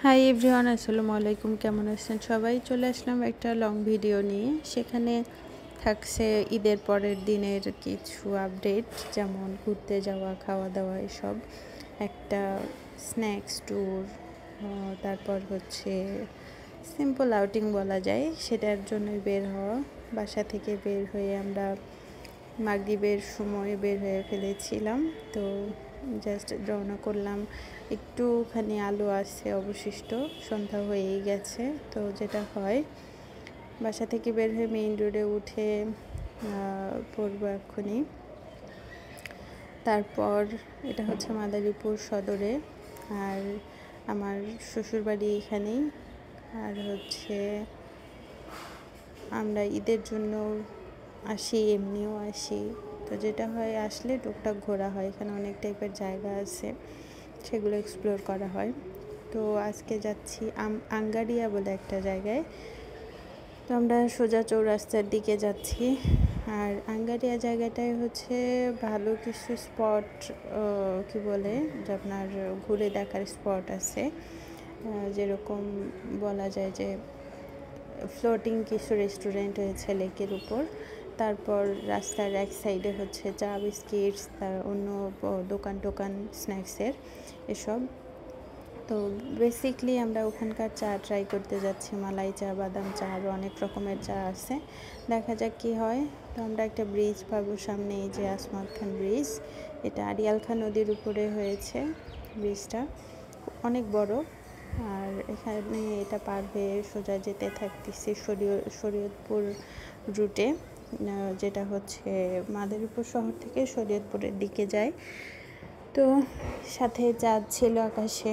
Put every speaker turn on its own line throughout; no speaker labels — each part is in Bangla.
হাই এভরিওয়ান, আসসালামু আলাইকুম। কেমন আছেন সবাই? চলে আসলাম একটা লং ভিডিও নিয়ে। সেখানে থাকছে ঈদের পরের দিনের কিছু আপডেট, যেমন ঘুরতে যাওয়া, খাওয়া দাওয়া, এসব। একটা স্ন্যাক্স ট্যুর, তারপর হচ্ছে সিম্পল আউটিং বলা যায়, সেটার জন্যই বের হওয়া। বাসা থেকে বের হয়ে আমরা মাগরিবের সময় বের হয়ে ফেলেছিলাম। তো জাস্ট রওনা করলাম। একটুখানি আলো আছে অবশিষ্ট, সন্ধ্যা হয়েই গেছে। তো যেটা হয়, বাসা থেকে বের হয়ে মেইন রোডে উঠে পড়বো এক্ষুনি। তারপর এটা হচ্ছে মাদারীপুর সদরে, আর আমার শ্বশুরবাড়ি এখানেই। আর হচ্ছে আমরা ঈদের জন্য আসি, এমনিও আসি। তো যেটা হয়, আসলে টুকটাক ঘোরা হয়। এখানে অনেক টাইপের জায়গা আছে, সেগুলো এক্সপ্লোর করা হয়। তো আজকে যাচ্ছি আঙ্গারিয়া বলে একটা জায়গায়। তো আমরা সোজা চৌরাস্তার দিকে যাচ্ছি। আর আঙ্গারিয়া জায়গাটায় হচ্ছে ভালো কিছু স্পট, কি বলে যে আপনার ঘুরে দেখার স্পট আছে। যেরকম বলা যায় যে ফ্লোটিং কিছু রেস্টুরেন্ট হয়েছে লেকের উপর। তারপর রাস্তার এক সাইডে হচ্ছে চা বিস্কিটস, তার অন্য দোকান টোকান স্ন্যাক্সের এসব। তো বেসিকলি আমরা ওখানকার চা ট্রাই করতে যাচ্ছি, মালাই চা, বাদাম চা, আরও অনেক রকমের চা আছে। দেখা যাক কী হয়। তো আমরা একটা ব্রিজ পাবো সামনে, এই যে আসমাত খান ব্রিজ। এটা আড়িয়াল খান নদীর উপরে হয়েছে ব্রিজটা, অনেক বড়। আর এখানে এটা পার হয়ে সোজা যেতে থাকতেছি শরীয়তপুর রুটে, যেটা হচ্ছে মাদারীপুর শহর থেকে শরীয়তপুরের দিকে যায়। তো সাথে চাঁদ ছিল আকাশে,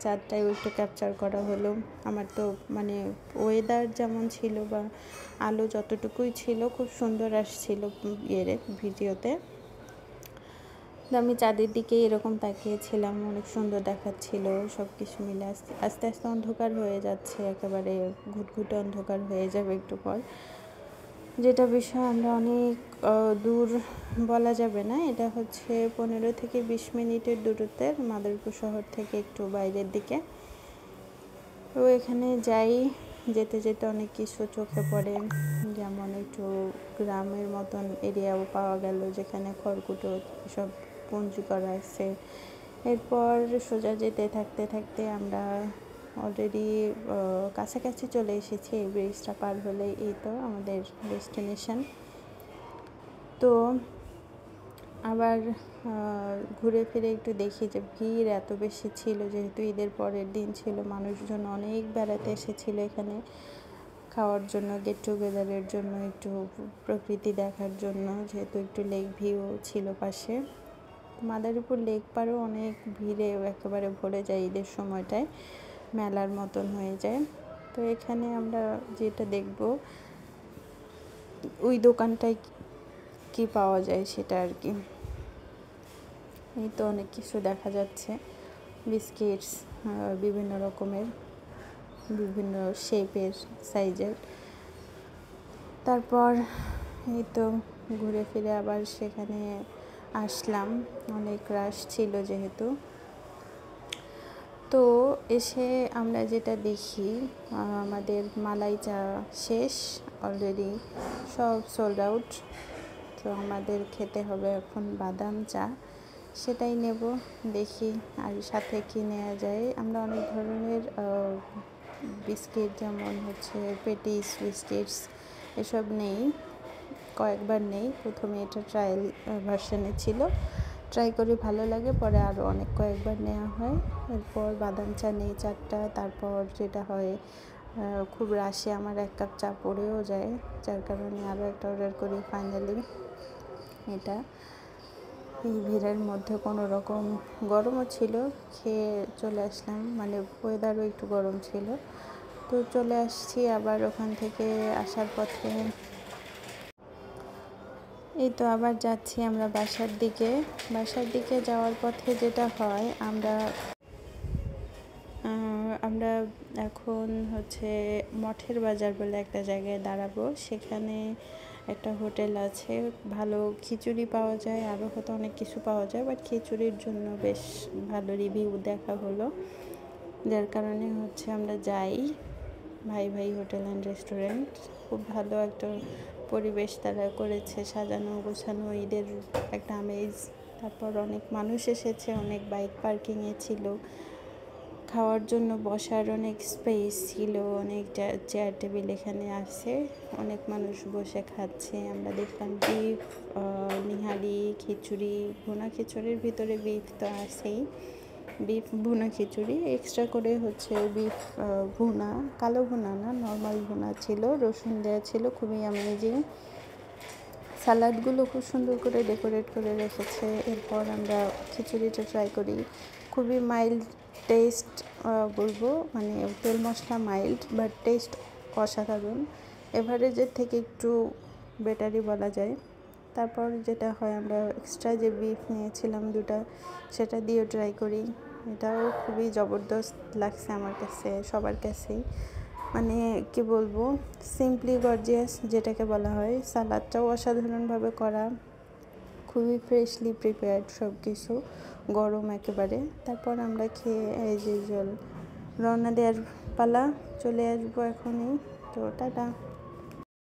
চাঁদটাও একটু ক্যাপচার করা হলো। আমার তো মানে ওয়েদার যেমন ছিল বা আলো যতটুকুই ছিল, খুব সুন্দর আসছিল ভিডিওতে। তো আমি চাঁদের দিকে এরকম তাকিয়েছিলাম, অনেক সুন্দর দেখাচ্ছিল। সব কিছু মিলে আস্তে আস্তে আস্তে অন্ধকার হয়ে যাচ্ছে, একেবারে ঘুটঘুটে অন্ধকার হয়ে যাবে একটু পর। যেটা বিষয়, আমরা অনেক দূর বলা যাবে না, এটা হচ্ছে 15 থেকে 20 মিনিটের দূরত্বের, মাদারীপুর শহর থেকে একটু বাইরের দিকে। তো এখানে যাই, যেতে যেতে অনেক কিছু চোখে পড়ে, যেমন একটু গ্রামের মতন এরিয়াও পাওয়া গেল, যেখানে খড়কুটো সব পুঞ্জি করা আছে। এরপর সোজা যেতে থাকতে থাকতে আমরা অলরেডি কাছাকাছি চলে এসেছি। এই ব্রিজটা পার হলেই এই তো আমাদের ডেস্টিনেশন। তো আবার ঘুরে ফিরে একটু দেখি যে ভিড় এত বেশি ছিল, যেহেতু ঈদের পরের দিন ছিল। মানুষজন অনেক বেড়াতে এসেছিল এখানে খাওয়ার জন্য, গেট টুগেদারের জন্য, একটু প্রকৃতি দেখার জন্য, যেহেতু একটু লেক ভিউ ছিল পাশে। মাদারীপুর লেক পাড়েও অনেক ভিড়ে একেবারে ভরে যায় ঈদের সময়টায়, মেলার মতন হয়ে যায়। তো এখানে আমরা যেটা দেখব, ওই দোকানটায় কি পাওয়া যায় সেটা আর কি। এই তো অনেক কিছু দেখা যাচ্ছে, বিস্কিটস বিভিন্ন রকমের, বিভিন্ন শেপের, সাইজের। তারপর এই তো ঘুরে ফিরে আবার সেখানে আসলাম, অনেক রাশ ছিল যেহেতু। তো এসে আমরা যেটা দেখি, আমাদের মালাই চা শেষ অলরেডি, সব সোল্ড আউট। তো আমাদের খেতে হবে এখন বাদাম চা, সেটাই নেব, দেখি আর সাথে কি নেওয়া যায়। আমরা অনেক ধরনের বিস্কিট, যেমন হচ্ছে পেটিস বিস্কিটস, এসব নেই, কয়েকবার নেই। প্রথমে এটা ট্রায়াল ভার্সানে ছিল, ট্রাই করে ভালো লাগে, পরে আরও অনেক কয়েকবার নেওয়া হয়। এরপর বাদাম চা নেই 4টা। তারপর যেটা হয়, খুব রাশে আমার 1 কাপ চা পড়েও যায়, যার কারণে আরও একটা অর্ডার করি ফাইনালি। এটা এই ভিড়ের মধ্যে কোনো রকম, গরমও ছিল, খেয়ে চলে আসলাম, মানে ওয়েদারও একটু গরম ছিল। তো চলে আসছি আবার ওখান থেকে আসার পথে। এই তো আবার যাচ্ছি আমরা বাসার দিকে। বাসার দিকে যাওয়ার পথে যেটা হয়, আমরা এখন হচ্ছে মঠের বাজার বলে একটা জায়গায় দাঁড়াবো। সেখানে একটা হোটেল আছে, ভালো খিচুড়ি পাওয়া যায়, আরও হয়তো অনেক কিছু পাওয়া যায়, বাট খিচুড়ির জন্য বেশ ভালো রিভিউ দেখা হলো। যার কারণে হচ্ছে আমরা যাই ভাই ভাই হোটেল অ্যান্ড রেস্টুরেন্ট। খুব ভালো একটা পরিবেশ তারা করেছে, সাজানো গোছানো, ঈদের একটা আমেজ। তারপর অনেক মানুষ এসেছে, অনেক বাইক পার্কিংয়ে ছিল, খাওয়ার জন্য বসার অনেক স্পেস ছিল, অনেক চেয়ার টেবিল এখানে আছে, অনেক মানুষ বসে খাচ্ছে। আমরা দেখলাম বিফ, নিহারি, খিচুড়ি, ভুনা খিচুড়ির ভিতরে বিফ তো আছেই, বিফ ভুনা খিচুড়ি এক্সট্রা করে হচ্ছে বিফ ভুনা, কালো ভুনা না, নর্মাল ভুনা ছিল, রসুন দেওয়া ছিল, খুবই অ্যামেজিং। সালাদগুলো খুব সুন্দর করে ডেকোরেট করে রেখেছে। এরপর আমরা খিচুড়িটা ট্রাই করি, খুবই মাইল্ড টেস্ট বলবো, মানে তেল মশলা মাইল্ড, বাট টেস্ট অসাধারণ, এভারেজের থেকে একটু বেটারই বলা যায়। তারপর যেটা হয়, আমরা এক্সট্রা যে বিফ নিয়েছিলাম দুটা, সেটা দিয়েও ট্রাই করি। এটাও খুবই জবরদস্ত লাগছে আমার কাছে, সবার কাছেই। মানে কি বলবো, সিম্পলি গর্জিয়াস যেটাকে বলা হয়। সালাদটাও অসাধারণভাবে করা, খুবই ফ্রেশলি প্রিপেয়ার্ড সব কিছু, গরম একেবারে। তারপর আমরা খেয়ে এই যে রওনা দেওয়ার পালা, চলে আসবো এখনই। তো টাটা।